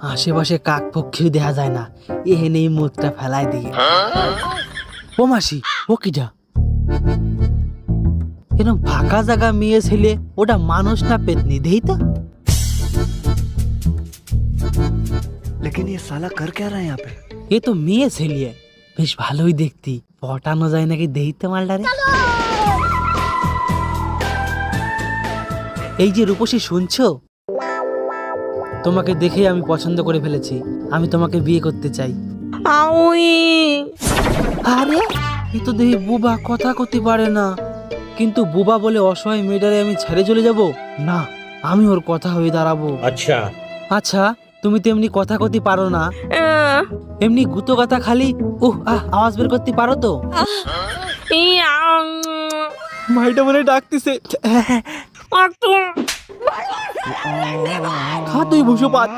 আশেপাশে কাক পক্ষীও দেখা যায় না, এহেনেই মুখটা ফেলাই দিয়ে। ও মাসি, ও কিটা? এরকম ফাঁকা জায়গা মেয়ে ছেলে, ওটা মানুষ না পেতনি? দেই তো। लेकिन ये साला कर क्या रहा है यहाँ पे? এ তো মেয়ে ছেলে, বেশ ভালোই দেখতি। পটানো যায় নাকি দেই তো মালটারে। এই যে রূপসী, শুনছো? তোমাকে দেখে আমি পছন্দ করে ফেলেছি, আমি তোমাকে বিয়ে করতে চাই। আরে এ তো দেখি বুবা, কথা করতে পারে না। কিন্তু বুবা বলে অসহায় মেয়েটারে আমি ছেড়ে চলে যাব না, আমি ওর কথা হয়ে দাঁড়াবো। अच्छा আচ্ছা, তুমি তো এমনি কথা করতে পারো না, এমনি গুতো কথা খালি আওয়াজ বের করতে পারো তো? ভাইটা মনে ডাকতেছে। খা তুই ভুষো পাত।